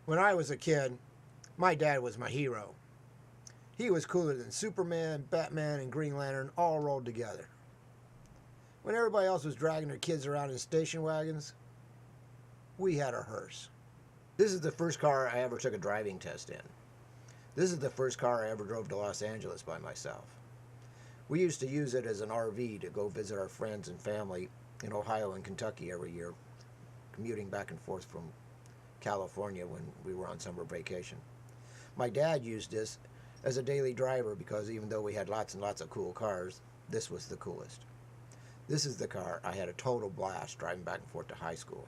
When I was a kid, my dad was my hero. He was cooler than Superman, Batman, and Green Lantern all rolled together. When everybody else was dragging their kids around in station wagons, we had a hearse. This is the first car I ever took a driving test in. This is the first car I ever drove to Los Angeles by myself. We used to use it as an RV to go visit our friends and family in Ohio and Kentucky every year, commuting back and forth from California when we were on summer vacation. My dad used this as a daily driver because even though we had lots and lots of cool cars, this was the coolest. This is the car I had a total blast driving back and forth to high school.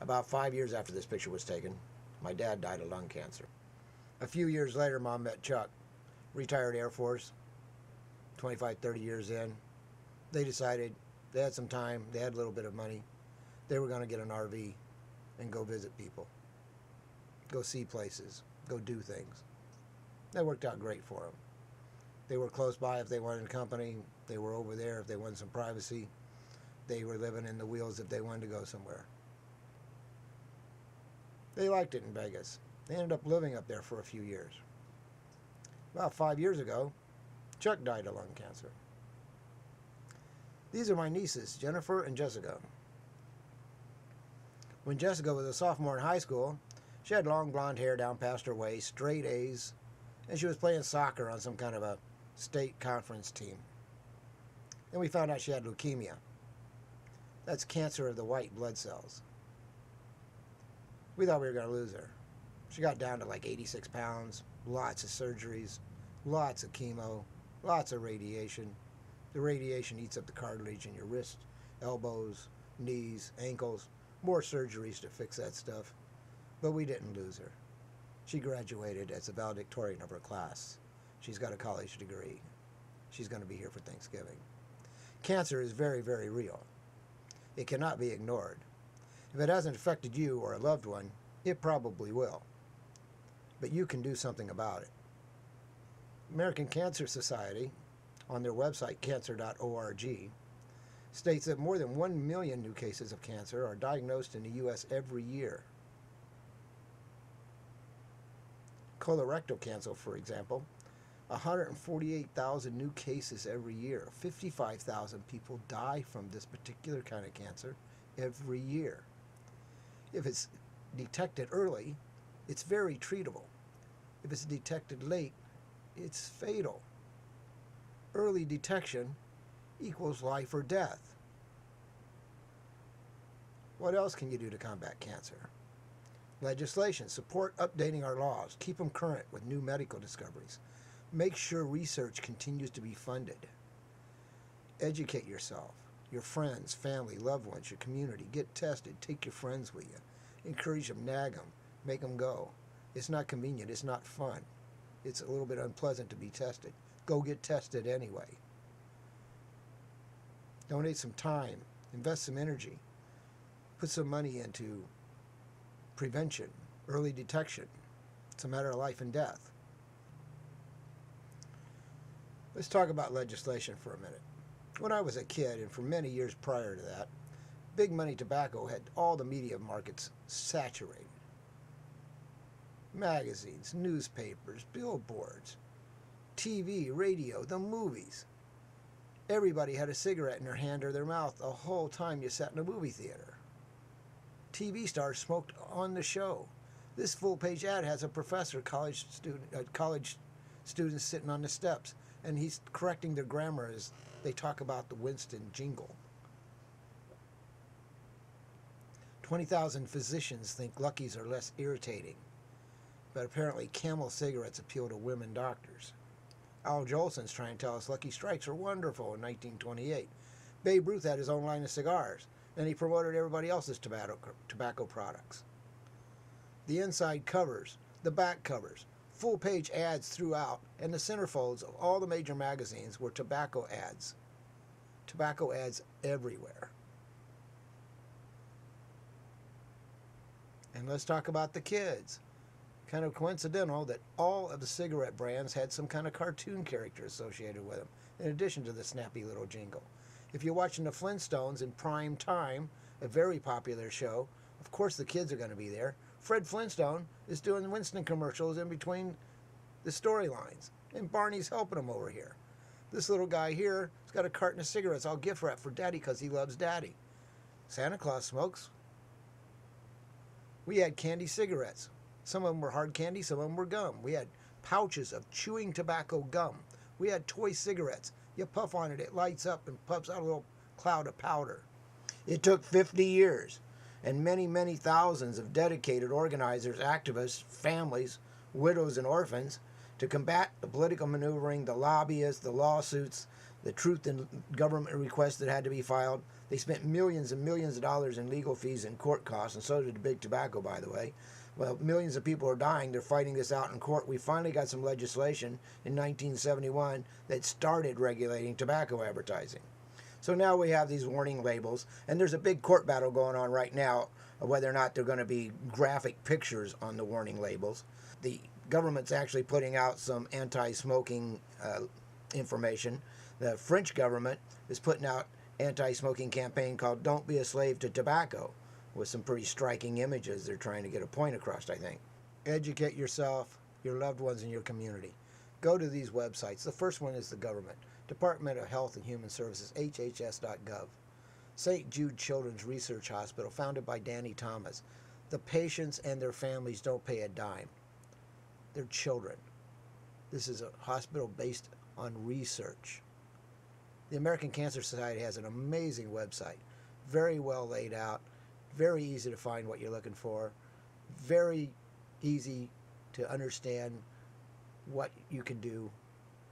About 5 years after this picture was taken, my dad died of lung cancer. A few years later, Mom met Chuck, retired Air Force, 25, 30 years in. They decided they had some time, they had a little bit of money. They were going to get an RV and go visit people, go see places, go do things. That worked out great for them. They were close by if they wanted company. They were over there if they wanted some privacy. They were living in the wheels if they wanted to go somewhere. They liked it in Vegas. They ended up living up there for a few years. About 5 years ago, Chuck died of lung cancer. These are my nieces, Jennifer and Jessica. When Jessica was a sophomore in high school, she had long blonde hair down past her waist, straight A's, and she was playing soccer on some kind of a state conference team. Then we found out she had leukemia. That's cancer of the white blood cells. We thought we were going to lose her. She got down to like 86 pounds, lots of surgeries, lots of chemo, lots of radiation. The radiation eats up the cartilage in your wrists, elbows, knees, ankles, more surgeries to fix that stuff. But we didn't lose her. She graduated as the valedictorian of her class. She's got a college degree. She's going to be here for Thanksgiving. Cancer is very, very real. It cannot be ignored. If it hasn't affected you or a loved one, it probably will. But you can do something about it. American Cancer Society, on their website cancer.org, states that more than 1 million new cases of cancer are diagnosed in the U.S. every year. Colorectal cancer, for example, 148,000 new cases every year. 55,000 people die from this particular kind of cancer every year. If it's detected early, it's very treatable. If it's detected late, it's fatal. Early detection equals life or death. What else can you do to combat cancer? Legislation. Support updating our laws. Keep them current with new medical discoveries. Make sure research continues to be funded. Educate yourself, your friends, family, loved ones, your community. Get tested. Take your friends with you. Encourage them, nag them, make them go. It's not convenient. It's not fun. It's a little bit unpleasant to be tested. Go get tested anyway. Donate some time. Invest some energy. Put some money into prevention, early detection. It's a matter of life and death. Let's talk about legislation for a minute. When I was a kid, and for many years prior to that, big money tobacco had all the media markets saturated. Magazines, newspapers, billboards, TV, radio, the movies. Everybody had a cigarette in their hand or their mouth the whole time you sat in a movie theater. TV stars smoked on the show. This full-page ad has a professor, college students sitting on the steps, and he's correcting their grammar as they talk about the Winston jingle. 20,000 physicians think Luckies are less irritating, but apparently Camel cigarettes appeal to women doctors. Al Jolson's trying to tell us Lucky Strikes are wonderful in 1928. Babe Ruth had his own line of cigars, and he promoted everybody else's tobacco products. The inside covers, the back covers, full-page ads throughout, and the centerfolds of all the major magazines were tobacco ads. Tobacco ads everywhere. And let's talk about the kids. Kind of coincidental that all of the cigarette brands had some kind of cartoon character associated with them, in addition to the snappy little jingle. If you're watching the Flintstones in prime time, a very popular show, of course the kids are going to be there. Fred Flintstone is doing Winston commercials in between the storylines. And Barney's helping him over here. This little guy here has got a carton of cigarettes. I'll gift wrap for Daddy because he loves Daddy. Santa Claus smokes. We had candy cigarettes. Some of them were hard candy, some of them were gum. We had pouches of chewing tobacco gum. We had toy cigarettes. You puff on it, it lights up and puffs out a little cloud of powder. It took 50 years and many, many thousands of dedicated organizers, activists, families, widows, and orphans to combat the political maneuvering, the lobbyists, the lawsuits, the truth in government requests that had to be filed. They spent millions and millions of dollars in legal fees and court costs, and so did the big tobacco, by the way. Well, millions of people are dying. They're fighting this out in court. We finally got some legislation in 1971 that started regulating tobacco advertising. So now we have these warning labels, and there's a big court battle going on right now of whether or not they're going to be graphic pictures on the warning labels. The government's actually putting out some anti-smoking information. The French government is putting out anti-smoking campaign called Don't Be a Slave to Tobacco, with some pretty striking images. They're trying to get a point across, I think. Educate yourself, your loved ones, and your community. Go to these websites. The first one is the government, Department of Health and Human Services, hhs.gov. St. Jude Children's Research Hospital, founded by Danny Thomas. The patients and their families don't pay a dime. They're children. This is a hospital based on research. The American Cancer Society has an amazing website, very well laid out, very easy to find what you're looking for, very easy to understand what you can do,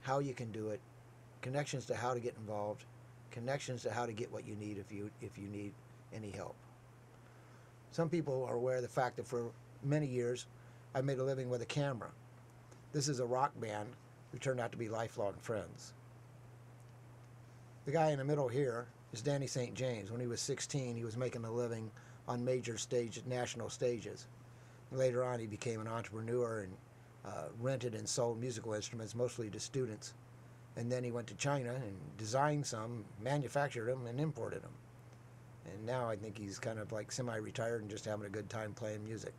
how you can do it, connections to how to get involved, connections to how to get what you need if you need any help. Some people are aware of the fact that for many years I made a living with a camera. This is a rock band who turned out to be lifelong friends. The guy in the middle here is Danny St. James. When he was 16, he was making a living on major national stages. Later on, he became an entrepreneur and rented and sold musical instruments, mostly to students. And then he went to China and designed some, manufactured them, and imported them. And now I think he's kind of like semi-retired and just having a good time playing music.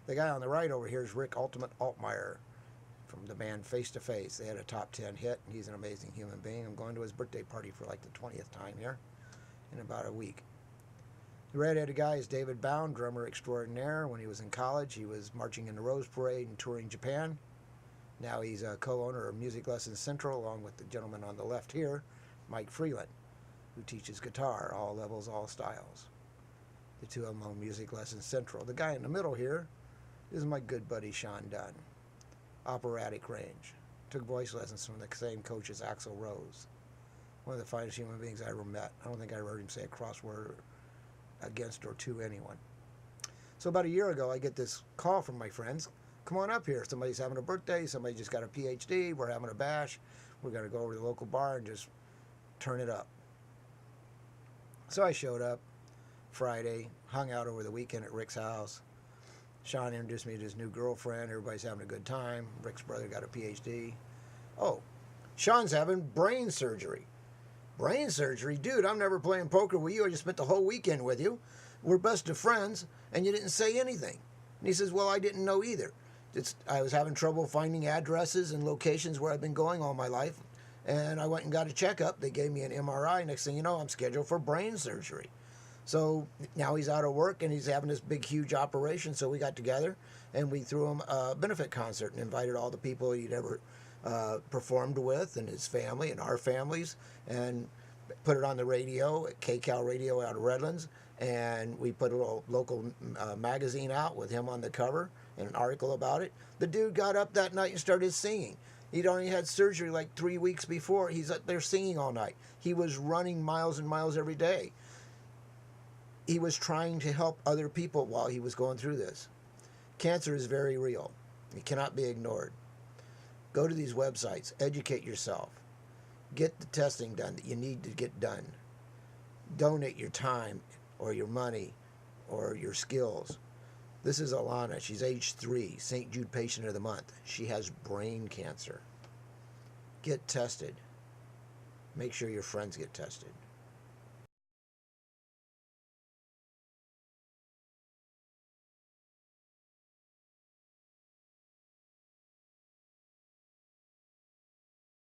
The guy on the right over here is Rick Ultimate Altmeyer from the band Face to Face. They had a top 10 hit, and he's an amazing human being. I'm going to his birthday party for like the 20th time here in about a week. The red-headed guy is David Bound, drummer extraordinaire. When he was in college, he was marching in the Rose Parade and touring Japan. Now he's a co-owner of Music Lessons Central, along with the gentleman on the left here, Mike Freeland, who teaches guitar, all levels, all styles. The two of them own Music Lessons Central. The guy in the middle here is my good buddy Sean Dunn, operatic range. Took voice lessons from the same coach as Axl Rose. One of the finest human beings I ever met. I don't think I ever heard him say a cross word against or to anyone. So about a year ago, I get this call from my friends. Come on up here. Somebody's having a birthday. Somebody just got a PhD. We're having a bash. We're going to go over to the local bar and just turn it up. So I showed up Friday, hung out over the weekend at Rick's house. Sean introduced me to his new girlfriend. Everybody's having a good time. Rick's brother got a PhD. Oh, Sean's having brain surgery. Brain surgery? Dude, I'm never playing poker with you. I just spent the whole weekend with you. We're best of friends, and you didn't say anything. And he says, well, I didn't know either. I was having trouble finding addresses and locations where I've been going all my life, and I went and got a checkup. They gave me an MRI. Next thing you know, I'm scheduled for brain surgery. So now he's out of work, and he's having this big, huge operation. So we got together, and we threw him a benefit concert and invited all the people he'd ever performed with and his family and our families, and put it on the radio at KCAL Radio out of Redlands. And we put a little local magazine out with him on the cover and an article about it. The dude got up that night and started singing. He'd only had surgery like 3 weeks before. He's up there singing all night. He was running miles and miles every day. He was trying to help other people while he was going through this. Cancer is very real. It cannot be ignored. Go to these websites. Educate yourself. Get the testing done that you need to get done. Donate your time or your money or your skills. This is Alana. She's age 3, St. Jude Patient of the Month. She has brain cancer. Get tested. Make sure your friends get tested.